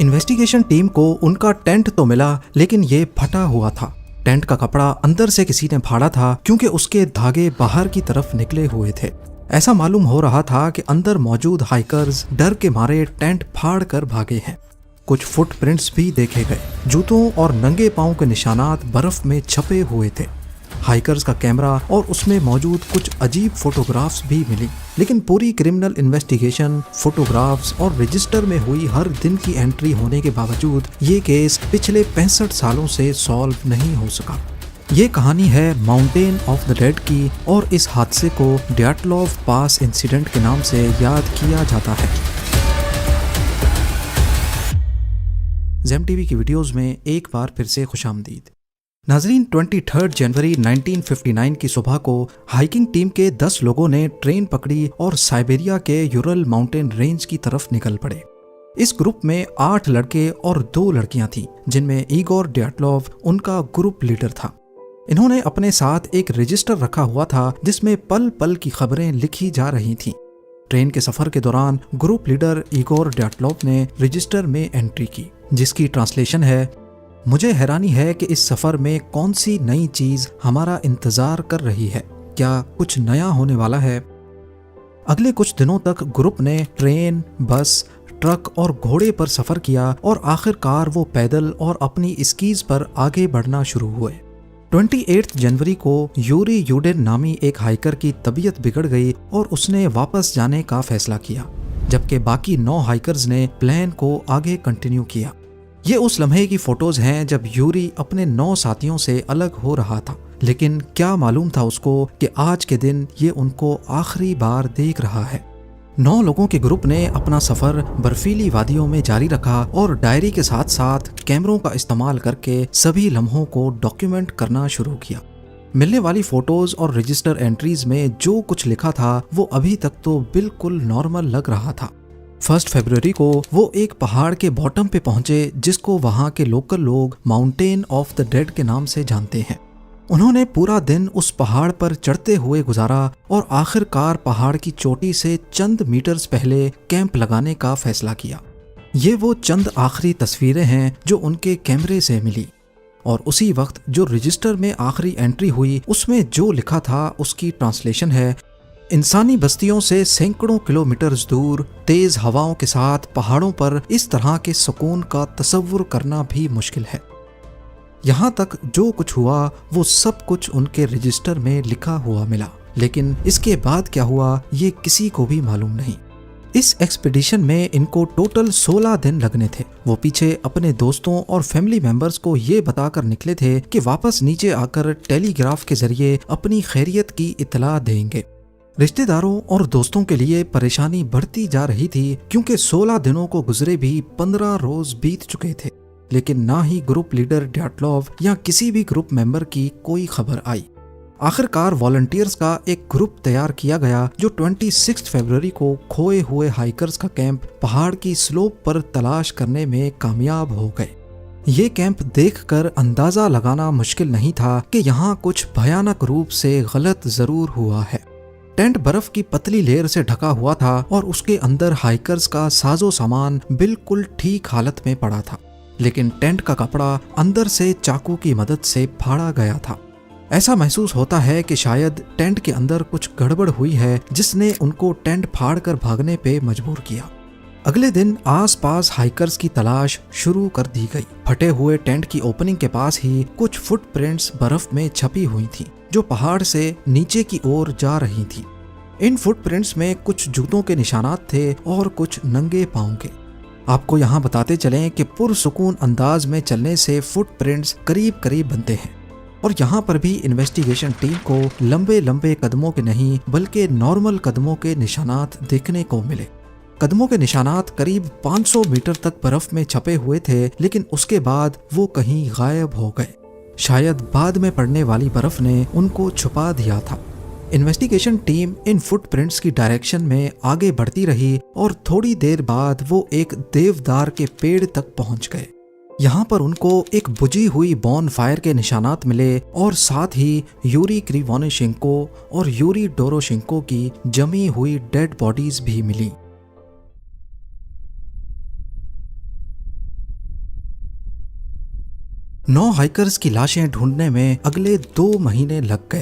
Investigation team को उनका tent तो मिला, लेकिन ये फटा हुआ था। टेंट का कपड़ा अंदर से किसी ने फाड़ा था क्योंकि उसके धागे बाहर की तरफ निकले हुए थे। ऐसा मालूम हो रहा था कि अंदर मौजूद हाइकर्स डर के मारे टेंट फाड़ कर भागे हैं। कुछ फुटप्रिंट्स भी देखे गए। जूतों और नंगे पांव के निशानात बर्फ में छपे हुए थे। हाइकर्स का कैमरा और उसमें मौजूद कुछ अजीब फोटोग्राफ्स भी मिली, लेकिन पूरी क्रिमिनल इन्वेस्टिगेशन, फोटोग्राफ्स और रजिस्टर में हुई हर दिन की एंट्री होने के बावजूद ये केस पिछले 65 सालों से सॉल्व नहीं हो सका। ये कहानी है माउंटेन ऑफ द डेड की, और इस हादसे को ड्याटलोव पास इंसिडेंट के नाम से याद किया जाता है। ज़ेम टीवी की वीडियोस में एक बार फिर से खुशामदीद। नाजरीन, 23 जनवरी 1959 की सुबह को हाइकिंग टीम के 10 लोगों ने ट्रेन पकड़ी और साइबेरिया के यूरल माउंटेन रेंज की तरफ निकल पड़े। इस ग्रुप में 8 लड़के और 2 लड़कियां थीं, जिनमें इगोर ड्याटलोव उनका ग्रुप लीडर था। इन्होंने अपने साथ एक रजिस्टर रखा हुआ था जिसमें पल पल की खबरें लिखी जा रही थीं। ट्रेन के सफर के दौरान ग्रुप लीडर इगोर ड्याटलोव ने रजिस्टर में एंट्री की, जिसकी ट्रांसलेशन है, मुझे हैरानी है कि इस सफर में कौन सी नई चीज हमारा इंतजार कर रही है। क्या कुछ नया होने वाला है? अगले कुछ दिनों तक ग्रुप ने ट्रेन, बस, ट्रक और घोड़े पर सफर किया और आखिरकार वो पैदल और अपनी स्कीज पर आगे बढ़ना शुरू हुए। 28 जनवरी को यूरी यूडेन नामी एक हाइकर की तबीयत बिगड़ गई और उसने वापस जाने का फैसला किया, जबकि बाकी 9 हाइकर्स ने प्लान को आगे कंटिन्यू किया। ये उस लम्हे की फोटोज हैं जब यूरी अपने 9 साथियों से अलग हो रहा था, लेकिन क्या मालूम था उसको कि आज के दिन ये उनको आखिरी बार देख रहा है। 9 लोगों के ग्रुप ने अपना सफर बर्फीली वादियों में जारी रखा और डायरी के साथ साथ कैमरों का इस्तेमाल करके सभी लम्हों को डॉक्यूमेंट करना शुरू किया। मिलने वाली फोटोज और रजिस्टर एंट्रीज में जो कुछ लिखा था वो अभी तक तो बिल्कुल नॉर्मल लग रहा था। 1 फरवरी को वो एक पहाड़ के बॉटम पे पहुंचे, जिसको वहां के लोकल लोग माउंटेन ऑफ द डेड के नाम से जानते हैं। उन्होंने पूरा दिन उस पहाड़ पर चढ़ते हुए गुजारा और आखिरकार पहाड़ की चोटी से चंद मीटर्स पहले कैंप लगाने का फैसला किया। ये वो चंद आखिरी तस्वीरें हैं जो उनके कैमरे से मिली, और उसी वक्त जो रजिस्टर में आखिरी एंट्री हुई उसमें जो लिखा था उसकी ट्रांसलेशन है, इंसानी बस्तियों से सैकड़ों किलोमीटर दूर तेज हवाओं के साथ पहाड़ों पर इस तरह के सुकून का तसव्वुर करना भी मुश्किल है। यहाँ तक जो कुछ हुआ वो सब कुछ उनके रजिस्टर में लिखा हुआ मिला, लेकिन इसके बाद क्या हुआ ये किसी को भी मालूम नहीं। इस एक्सपीडिशन में इनको टोटल 16 दिन लगने थे। वो पीछे अपने दोस्तों और फैमिली मेंबर्स को ये बताकर निकले थे कि वापस नीचे आकर टेलीग्राफ के जरिए अपनी खैरियत की इत्तला देंगे। रिश्तेदारों और दोस्तों के लिए परेशानी बढ़ती जा रही थी, क्योंकि 16 दिनों को गुजरे भी 15 रोज बीत चुके थे, लेकिन ना ही ग्रुप लीडर ड्याटलोव या किसी भी ग्रुप मेंबर की कोई खबर आई। आखिरकार वॉलंटियर्स का एक ग्रुप तैयार किया गया जो 26 फरवरी को खोए हुए हाइकर्स का कैंप पहाड़ की स्लोप पर तलाश करने में कामयाब हो गए। ये कैंप देखकर अंदाजा लगाना मुश्किल नहीं था कि यहाँ कुछ भयानक रूप से गलत जरूर हुआ है। टेंट बर्फ की पतली लेयर से ढका हुआ था और उसके अंदर हाइकर्स का साजो सामान बिल्कुल ठीक हालत में पड़ा था, लेकिन टेंट का कपड़ा अंदर से चाकू की मदद से फाड़ा गया था। ऐसा महसूस होता है कि शायद टेंट के अंदर कुछ गड़बड़ हुई है जिसने उनको टेंट फाड़ कर भागने पे मजबूर किया। अगले दिन आसपास हाइकर्स की तलाश शुरू कर दी गई। फटे हुए टेंट की ओपनिंग के पास ही कुछ फुटप्रिंट्स बर्फ में छपी हुई थी जो पहाड़ से नीचे की ओर जा रही थी। इन फुटप्रिंट्स में कुछ जूतों के निशानात थे और कुछ नंगे पांव के। आपको यहाँ बताते चलें कि पुरसुकून अंदाज में चलने से फुटप्रिंट्स करीब करीब बनते हैं, और यहाँ पर भी इन्वेस्टिगेशन टीम को लंबे लंबे कदमों के नहीं बल्कि नॉर्मल कदमों के निशानात देखने को मिले। कदमों के निशानात करीब 500 मीटर तक बर्फ में छपे हुए थे, लेकिन उसके बाद वो कहीं गायब हो गए। शायद बाद में पड़ने वाली बर्फ ने उनको छुपा दिया था। इन्वेस्टिगेशन टीम इन फुटप्रिंट्स की डायरेक्शन में आगे बढ़ती रही और थोड़ी देर बाद वो एक देवदार के पेड़ तक पहुंच गए। यहाँ पर उनको एक बुझी हुई बॉन फायर के निशानात मिले और साथ ही यूरी क्रिवोनिशेंको और यूरी डोरोशेंको की जमी हुई डेड बॉडीज भी मिली। 9 हाइकर्स की लाशें ढूंढने में अगले 2 महीने लग गए।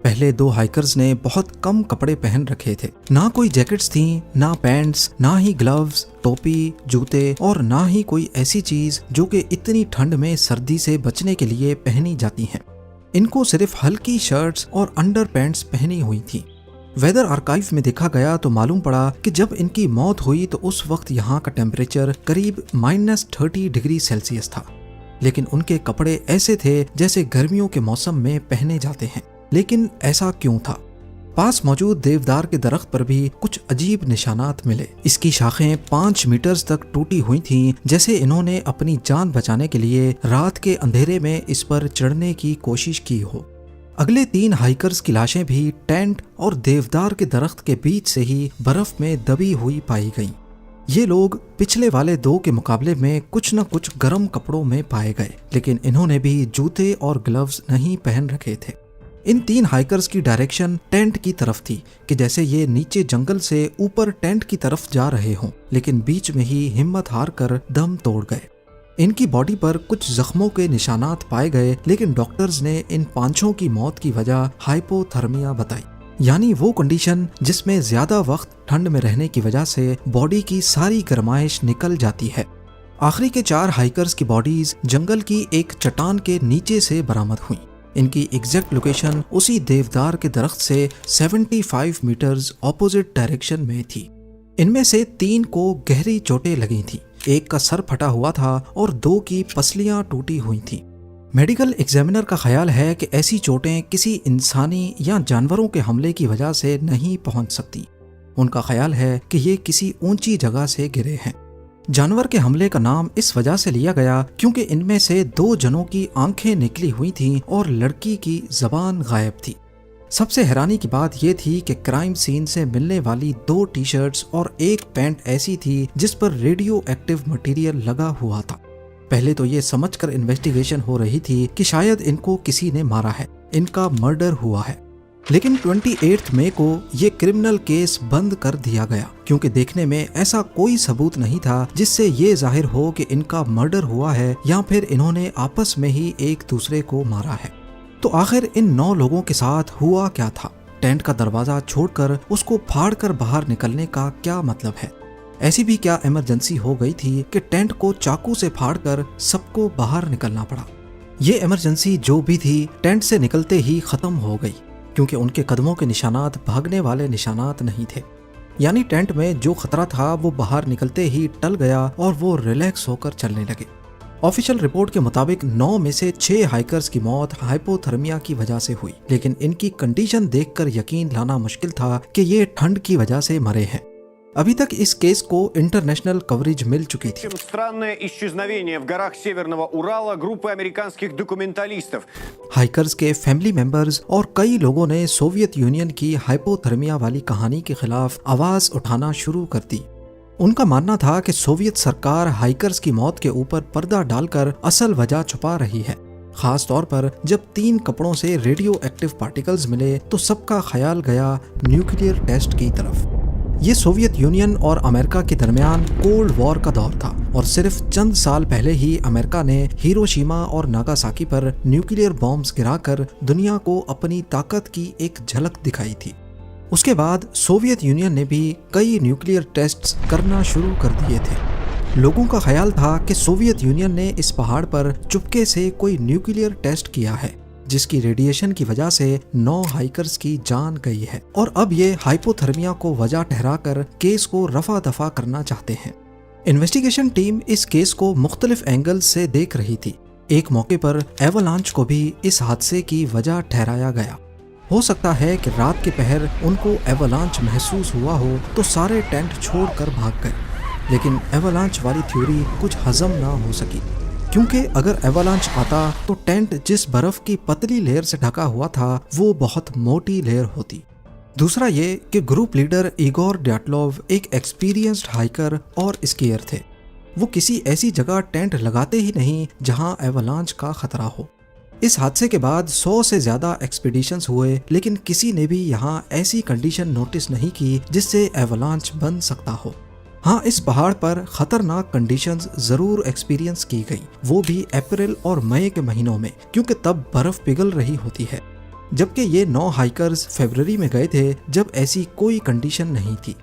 पहले 2 हाइकर्स ने बहुत कम कपड़े पहन रखे थे। ना कोई जैकेट्स थी, ना पैंट्स, ना ही ग्लव्स, टोपी, जूते और ना ही कोई ऐसी चीज जो कि इतनी ठंड में सर्दी से बचने के लिए पहनी जाती हैं। इनको सिर्फ हल्की शर्ट्स और अंडर पैंट्स पहनी हुई थी। वेदर आर्काइव में देखा गया तो मालूम पड़ा कि जब इनकी मौत हुई तो उस वक्त यहाँ का टेम्परेचर करीब -30 डिग्री सेल्सियस था, लेकिन उनके कपड़े ऐसे थे जैसे गर्मियों के मौसम में पहने जाते हैं। लेकिन ऐसा क्यों था? पास मौजूद देवदार के दरख्त पर भी कुछ अजीब निशानात मिले। इसकी शाखें 5 मीटर तक टूटी हुई थीं, जैसे इन्होंने अपनी जान बचाने के लिए रात के अंधेरे में इस पर चढ़ने की कोशिश की हो। अगले 3 हाइकर्स की लाशें भी टेंट और देवदार के दरख्त के बीच से ही बर्फ में दबी हुई पाई गईं। ये लोग पिछले वाले 2 के मुकाबले में कुछ न कुछ गर्म कपड़ों में पाए गए, लेकिन इन्होंने भी जूते और ग्लव्स नहीं पहन रखे थे। इन 3 हाइकर्स की डायरेक्शन टेंट की तरफ थी कि जैसे ये नीचे जंगल से ऊपर टेंट की तरफ जा रहे हों, लेकिन बीच में ही हिम्मत हार कर दम तोड़ गए। इनकी बॉडी पर कुछ जख्मों के निशानात पाए गए, लेकिन डॉक्टर्स ने इन 5 की मौत की वजह हाइपोथर्मिया बताई, यानी वो कंडीशन जिसमें ज्यादा वक्त ठंड में रहने की वजह से बॉडी की सारी गर्माइश निकल जाती है। आखिरी के 4 हाइकर्स की बॉडीज जंगल की एक चट्टान के नीचे से बरामद हुई। इनकी एग्जैक्ट लोकेशन उसी देवदार के दरख्त से 75 मीटर्स ऑपोजिट डायरेक्शन में थी। इनमें से 3 को गहरी चोटें लगी थी, 1 का सर फटा हुआ था और 2 की पसलियां टूटी हुई थी। मेडिकल एग्जामिनर का ख्याल है कि ऐसी चोटें किसी इंसानी या जानवरों के हमले की वजह से नहीं पहुंच सकती। उनका ख्याल है कि ये किसी ऊंची जगह से गिरे हैं। जानवर के हमले का नाम इस वजह से लिया गया क्योंकि इनमें से 2 जनों की आंखें निकली हुई थीं और लड़की की जबान गायब थी। सबसे हैरानी की बात यह थी कि क्राइम सीन से मिलने वाली 2 टी-शर्ट्स और 1 पैंट ऐसी थी जिस पर रेडियो एक्टिव मटेरियल लगा हुआ था। पहले तो ये समझकर इन्वेस्टिगेशन हो रही थी कि शायद इनको किसी ने मारा है, इनका मर्डर हुआ है, लेकिन 28 मई को ये क्रिमिनल केस बंद कर दिया गया क्योंकि देखने में ऐसा कोई सबूत नहीं था जिससे ये जाहिर हो कि इनका मर्डर हुआ है या फिर इन्होंने आपस में ही एक दूसरे को मारा है। तो आखिर इन 9 लोगों के साथ हुआ क्या था? टेंट का दरवाजा छोड़कर उसको फाड़कर बाहर निकलने का क्या मतलब है? ऐसी भी क्या इमरजेंसी हो गई थी कि टेंट को चाकू से फाड़कर सबको बाहर निकलना पड़ा? ये इमरजेंसी जो भी थी टेंट से निकलते ही खत्म हो गई क्योंकि उनके कदमों के निशानात भागने वाले निशानात नहीं थे, यानी टेंट में जो खतरा था वो बाहर निकलते ही टल गया और वो रिलैक्स होकर चलने लगे। ऑफिशियल रिपोर्ट के मुताबिक 9 में से 6 हाइकर्स की मौत हाइपोथर्मिया की वजह से हुई, लेकिन इनकी कंडीशन देखकर यकीन लाना मुश्किल था कि ये ठंड की वजह से मरे हैं। अभी तक इस केस को इंटरनेशनल कवरेज मिल चुकी थी। Странное исчезновение в горах Северного Урала группы американских документалистов. हाइकर्स के फैमिली मेंबर्स और कई लोगों ने सोवियत यूनियन की हाइपोथर्मिया वाली कहानी के खिलाफ आवाज उठाना शुरू कर दी। उनका मानना था कि सोवियत सरकार हाइकर्स की मौत के ऊपर पर्दा डालकर असल वजह छुपा रही है। खास तौर पर जब 3 कपड़ों से रेडियो एक्टिव पार्टिकल्स मिले तो सबका ख्याल गया न्यूक्लियर टेस्ट की तरफ। ये सोवियत यूनियन और अमेरिका के दरमियान कोल्ड वॉर का दौर था और सिर्फ चंद साल पहले ही अमेरिका ने हिरोशिमा और नागासाकी पर न्यूक्लियर बॉम्ब्स गिराकर दुनिया को अपनी ताकत की एक झलक दिखाई थी। उसके बाद सोवियत यूनियन ने भी कई न्यूक्लियर टेस्ट्स करना शुरू कर दिए थे। लोगों का ख्याल था कि सोवियत यूनियन ने इस पहाड़ पर चुपके से कोई न्यूक्लियर टेस्ट किया है जिसकी रेडिएशन की वजह से 9 हाइकर्स की जान गई है और अब ये हाइपोथर्मिया को वजह ठहराकर केस को रफा दफा करना चाहते हैं। इन्वेस्टिगेशन टीम इस केस को मुख्तलिफ एंगल्स से देख रही थी। एक मौके पर एवलांच को भी इस हादसे की वजह ठहराया गया। हो सकता है कि रात के पहर उनको एवलांच महसूस हुआ हो तो सारे टेंट छोड़कर भाग गए, लेकिन एवलांच वाली थ्योरी कुछ हजम ना हो सकी क्योंकि अगर एवलांच आता तो टेंट जिस बर्फ की पतली लेयर से ढका हुआ था वो बहुत मोटी लेयर होती। दूसरा ये कि ग्रुप लीडर इगोर ड्याटलोव एक एक्सपीरियंस्ड हाइकर और स्कीयर थे। वो किसी ऐसी जगह टेंट लगाते ही नहीं जहां एवलांच का खतरा हो। इस हादसे के बाद 100 से ज्यादा एक्सपीडिशंस हुए, लेकिन किसी ने भी यहाँ ऐसी कंडीशन नोटिस नहीं की जिससे एवलांच बन सकता हो। हाँ, इस पहाड़ पर खतरनाक कंडीशंस जरूर एक्सपीरियंस की गई, वो भी अप्रैल और मई के महीनों में, क्योंकि तब बर्फ पिघल रही होती है। जबकि ये 9 हाइकर्स फरवरी में गए थे जब ऐसी कोई कंडीशन नहीं थी।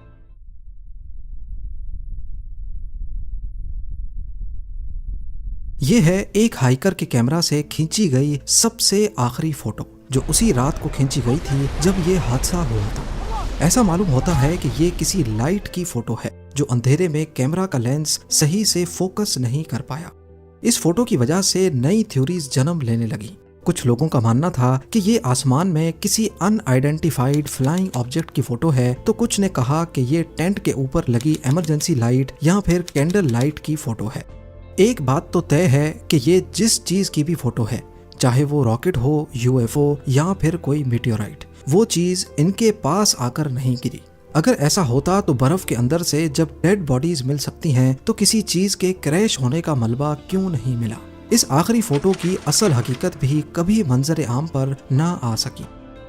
ये है एक हाइकर के कैमरा से खींची गई सबसे आखिरी फोटो, जो उसी रात को खींची गई थी जब ये हादसा हुआ था। ऐसा मालूम होता है कि ये किसी लाइट की फोटो है जो अंधेरे में कैमरा का लेंस सही से फोकस नहीं कर पाया। इस फोटो की वजह से नई थ्योरीज जन्म लेने लगी। कुछ लोगों का मानना था कि ये आसमान में किसी अनआइडेंटिफाइड फ्लाइंग ऑब्जेक्ट की फोटो है, तो कुछ ने कहा कि ये टेंट के ऊपर लगी इमरजेंसी लाइट या फिर कैंडल लाइट की फोटो है। एक बात तो तय है कि ये जिस चीज की भी फोटो है, चाहे वो रॉकेट हो, यूएफओ या फिर कोई मीटियोराइट, वो चीज इनके पास आकर नहीं गिरी। अगर ऐसा होता तो बर्फ के अंदर से जब डेड बॉडीज मिल सकती हैं, तो किसी चीज के क्रैश होने का मलबा क्यों नहीं मिला। इस आखिरी फोटो की असल हकीकत भी कभी मंजर आम पर ना आ सकी।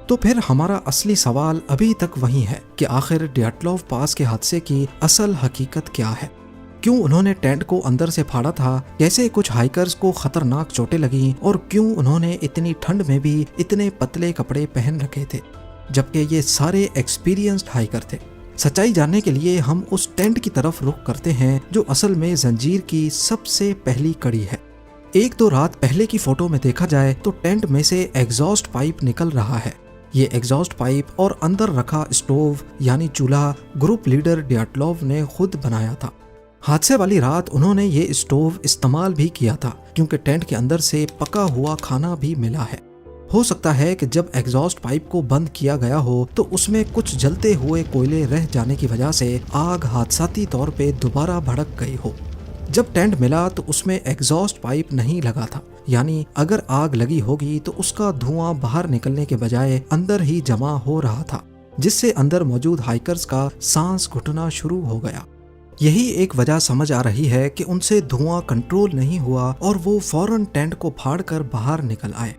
तो फिर हमारा असली सवाल अभी तक वही है कि आखिर डियाटलोव पास के हादसे की असल हकीकत क्या है। क्यों उन्होंने टेंट को अंदर से फाड़ा था, कैसे कुछ हाइकर्स को खतरनाक चोटें लगीं और क्यों उन्होंने इतनी ठंड में भी इतने पतले कपड़े पहन रखे थे, जबकि ये सारे एक्सपीरियंस्ड हाइकर थे। सच्चाई जानने के लिए हम उस टेंट की तरफ रुख करते हैं जो असल में जंजीर की सबसे पहली कड़ी है। 1-2 रात पहले की फोटो में देखा जाए तो टेंट में से एग्जॉस्ट पाइप निकल रहा है। ये एग्जॉस्ट पाइप और अंदर रखा स्टोव यानी चूल्हा ग्रुप लीडर डियाटलोव ने खुद बनाया था। हादसे वाली रात उन्होंने ये स्टोव इस्तेमाल भी किया था, क्योंकि टेंट के अंदर से पका हुआ खाना भी मिला है। हो सकता है कि जब एग्जॉस्ट पाइप को बंद किया गया हो तो उसमें कुछ जलते हुए कोयले रह जाने की वजह से आग हादसाती तौर पे दोबारा भड़क गई हो। जब टेंट मिला तो उसमें एग्जॉस्ट पाइप नहीं लगा था, यानी अगर आग लगी होगी तो उसका धुआं बाहर निकलने के बजाय अंदर ही जमा हो रहा था, जिससे अंदर मौजूद हाइकर्स का सांस घुटना शुरू हो गया। यही एक वजह समझ आ रही है कि उनसे धुआं कंट्रोल नहीं हुआ और वो फौरन टेंट को फाड़कर बाहर निकल आए।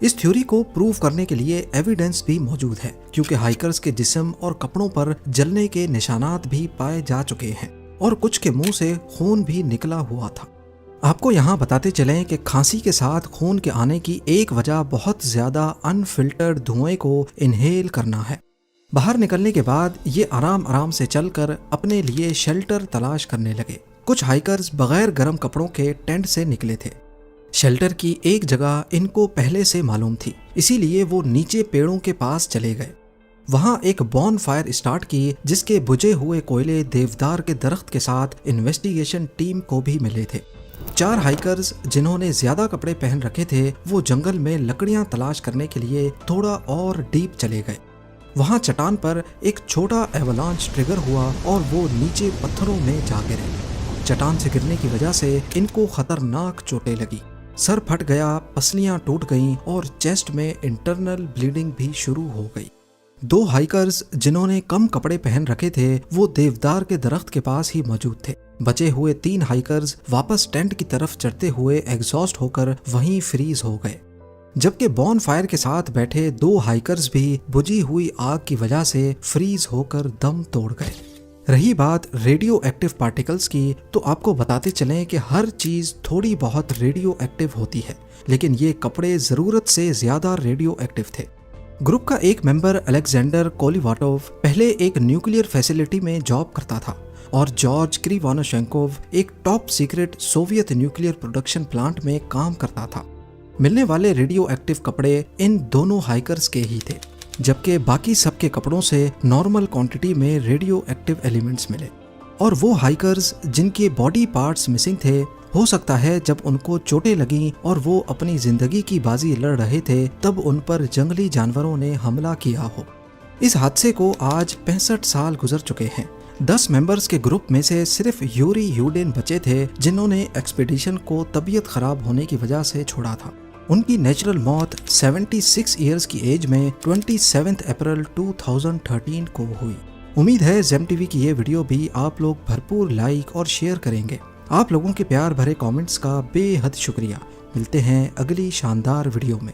इस थ्योरी को प्रूव करने के लिए एविडेंस भी मौजूद है, क्योंकि हाइकर्स के जिस्म और कपड़ों पर जलने के निशानात भी पाए जा चुके हैं और कुछ के मुंह से खून भी निकला हुआ था। आपको यहाँ बताते चलें कि खांसी के साथ खून के आने की एक वजह बहुत ज्यादा अनफिल्टर्ड धुएं को इनहेल करना है। बाहर निकलने के बाद ये आराम आराम से चलकर अपने लिए शेल्टर तलाश करने लगे। कुछ हाइकर्स बगैर गर्म कपड़ों के टेंट से निकले थे। शेल्टर की एक जगह इनको पहले से मालूम थी, इसीलिए वो नीचे पेड़ों के पास चले गए। वहां एक बॉन फायर स्टार्ट की, जिसके बुझे हुए कोयले देवदार के दरख्त के साथ इन्वेस्टिगेशन टीम को भी मिले थे। 4 हाइकर्स जिन्होंने ज्यादा कपड़े पहन रखे थे, वो जंगल में लकड़ियां तलाश करने के लिए थोड़ा और डीप चले गए। वहां चट्टान पर एक छोटा एवलांच ट्रिगर हुआ और वो नीचे पत्थरों में जा गिरे। चट्टान से गिरने की वजह से इनको खतरनाक चोटें लगी। सर फट गया, पसलियां टूट गईं और चेस्ट में इंटरनल ब्लीडिंग भी शुरू हो गई। 2 हाइकर्स जिन्होंने कम कपड़े पहन रखे थे, वो देवदार के दरख्त के पास ही मौजूद थे। बचे हुए 3 हाइकर्स वापस टेंट की तरफ चढ़ते हुए एग्जॉस्ट होकर वहीं फ्रीज हो गए, जबकि बॉन फायर के साथ बैठे 2 हाइकर्स भी बुझी हुई आग की वजह से फ्रीज होकर दम तोड़ गए। रही बात रेडियो एक्टिव पार्टिकल्स की, तो आपको बताते चलें कि हर चीज थोड़ी बहुत रेडियो एक्टिव होती है, लेकिन ये कपड़े जरूरत से ज्यादा रेडियो एक्टिव थे। ग्रुप का एक मेंबर अलेक्जेंडर कोलिवाटोव पहले एक न्यूक्लियर फैसिलिटी में जॉब करता था और जॉर्ज क्रिवानोशेंकोव एक top secret Soviet nuclear production plant में काम करता था। मिलने वाले रेडियो एक्टिव कपड़े इन दोनों हाइकर्स के ही थे, जबकि बाकी सबके कपड़ों से नॉर्मल क्वांटिटी में रेडियो एक्टिव एलिमेंट्स मिले। और वो हाइकर्स जिनके बॉडी पार्ट्स मिसिंग थे, हो सकता है जब उनको चोटें लगीं और वो अपनी जिंदगी की बाजी लड़ रहे थे, तब उन पर जंगली जानवरों ने हमला किया हो। इस हादसे को आज 65 साल गुजर चुके हैं। 10 मेंबर्स के ग्रुप में से सिर्फ यूरी यूडेन बचे थे, जिन्होंने एक्सपीडिशन को तबीयत खराब होने की वजह से छोड़ा था। उनकी नेचुरल मौत 76 ईयर्स की एज में 27 अप्रैल 2013 को हुई। उम्मीद है जेम टीवी की ये वीडियो भी आप लोग भरपूर लाइक और शेयर करेंगे। आप लोगों के प्यार भरे कमेंट्स का बेहद शुक्रिया। मिलते हैं अगली शानदार वीडियो में।